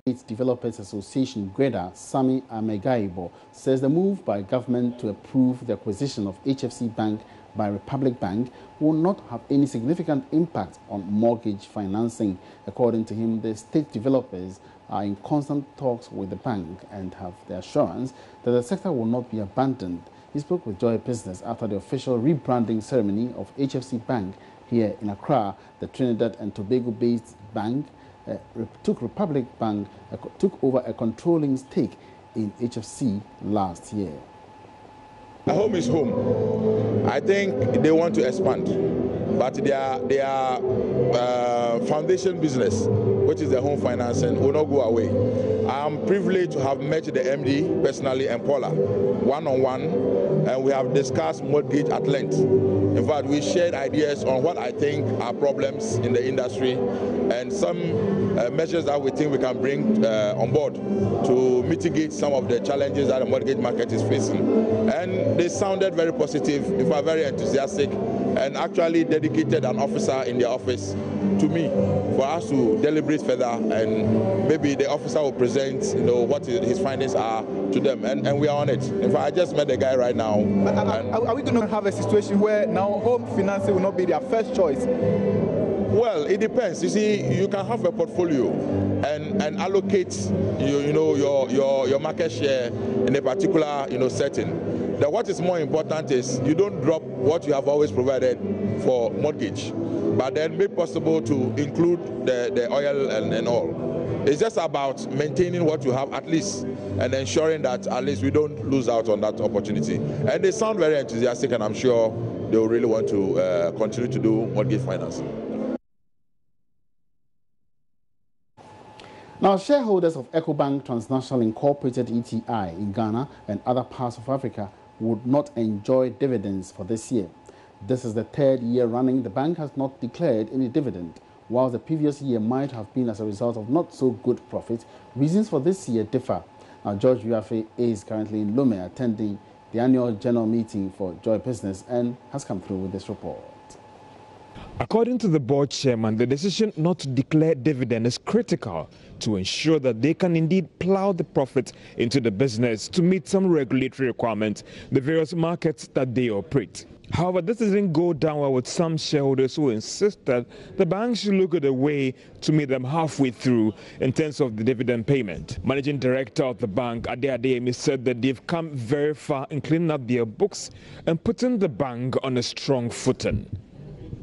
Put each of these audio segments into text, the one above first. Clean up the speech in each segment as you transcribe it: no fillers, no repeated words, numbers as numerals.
State Developers Association, GREDA, Sami Amegaibo, says the move by government to approve the acquisition of HFC Bank by Republic Bank will not have any significant impact on mortgage financing. According to him, the state developers are in constant talks with the bank and have the assurance that the sector will not be abandoned. He spoke with Joy Business after the official rebranding ceremony of HFC Bank here in Accra. The Trinidad and Tobago-based bank Republic Bank took over a controlling stake in HFC last year. Home is home. I think they want to expand, but their foundation business, which is the home financing, will not go away. I'm privileged to have met the MD personally and Paula one-on-one, and we have discussed mortgage at length. In fact, we shared ideas on what I think are problems in the industry and some measures that we think we can bring on board to mitigate some of the challenges that the mortgage market is facing. And they sounded very positive, in fact very enthusiastic, and actually dedicated an officer in their office to me for us to deliberate further, and maybe the officer will present, what his findings are to them, and we are on it. In fact, I just met the guy right now. Are we going to have a situation where now home financing will not be their first choice? Well, it depends. You see, you can have a portfolio and allocate your market share in a particular setting. What is more important is you don't drop what you have always provided for mortgage, but then make possible to include the oil and all. It's just about maintaining what you have at least and ensuring that at least we don't lose out on that opportunity. And they sound very enthusiastic, and I'm sure they will really want to continue to do mortgage financing. Now, shareholders of EcoBank Transnational Incorporated ETI in Ghana and other parts of Africa would not enjoy dividends for this year. This is the third year running the bank has not declared any dividend, while the previous year might have been as a result of not so good profit. Reasons for this year differ. Now, George Uafe is currently in Lome attending the annual general meeting for Joy Business and has come through with this report. According to the board chairman, the decision not to declare dividend is critical to ensure that they can indeed plow the profits into the business to meet some regulatory requirements in the various markets that they operate. However, this didn't go down well with some shareholders who insist that the bank should look at a way to meet them halfway through in terms of the dividend payment. Managing Director of the bank, Ade Adeyemi, said that they've come very far in cleaning up their books and putting the bank on a strong footing.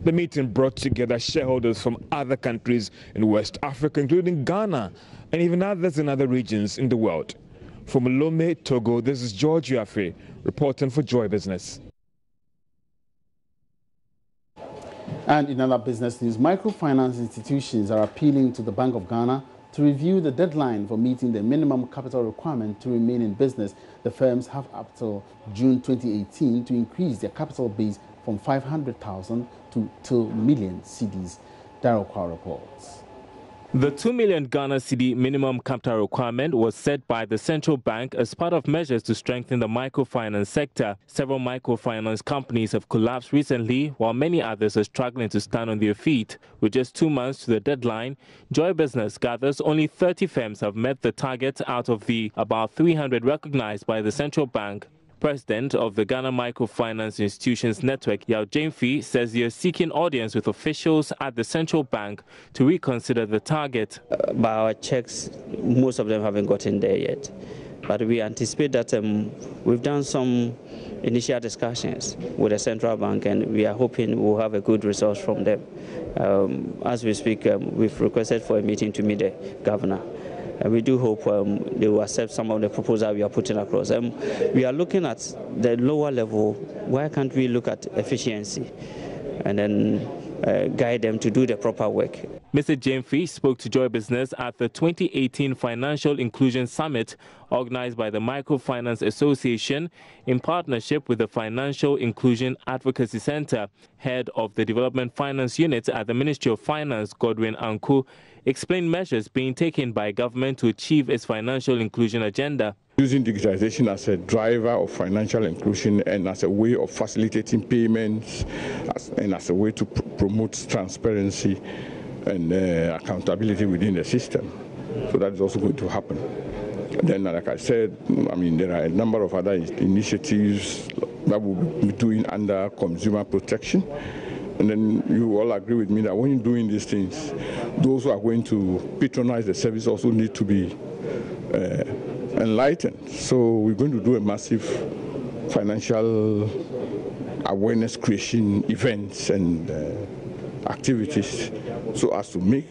The meeting brought together shareholders from other countries in West Africa, including Ghana and even others in other regions in the world. From Lome, Togo, this is George Uafe reporting for Joy Business. And in other business news, microfinance institutions are appealing to the Bank of Ghana to review the deadline for meeting the minimum capital requirement to remain in business. The firms have up till June 2018 to increase their capital base from 500,000 to 2 million cedis. Daryl Kwa reports. The 2 million Ghana cedi minimum capital requirement was set by the central bank as part of measures to strengthen the microfinance sector. Several microfinance companies have collapsed recently, while many others are struggling to stand on their feet. With just 2 months to the deadline, Joy Business gathers only 30 firms have met the target out of the about 300 recognized by the central bank. President of the Ghana Microfinance Institutions Network, Yao Jamefi, says they are seeking audience with officials at the central bank to reconsider the target. By our checks, most of them haven't gotten there yet. But we anticipate that we've done some initial discussions with the central bank, and we are hoping we'll have a good result from them. As we speak, we've requested for a meeting to meet the governor. And we do hope they will accept some of the proposals we are putting across. We are looking at the lower level. Why can't we look at efficiency and then guide them to do the proper work? Mr. Jamefi spoke to Joy Business at the 2018 Financial Inclusion Summit organized by the Microfinance Association in partnership with the Financial Inclusion Advocacy Center. Head of the Development Finance Unit at the Ministry of Finance, Godwin Anku, explained measures being taken by government to achieve its financial inclusion agenda. Using digitization as a driver of financial inclusion and as a way of facilitating payments and as a way to promote transparency and accountability within the system. So that is also going to happen. Then, like I said, I mean, there are a number of other initiatives that we'll be doing under consumer protection. And then you all agree with me that when you're doing these things, those who are going to patronize the service also need to be enlightened. So we're going to do a massive financial awareness creation events and activities so as to make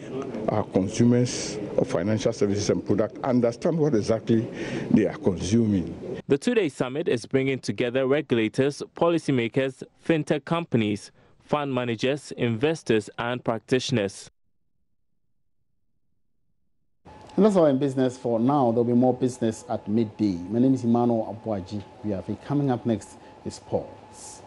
our consumers of financial services and products understand what exactly they are consuming. The two-day summit is bringing together regulators, policymakers, fintech companies, fund managers, investors, and practitioners. And that's all in business for now. There'll be more business at midday. My name is Emmanuel Abuaji. Coming up next is sports.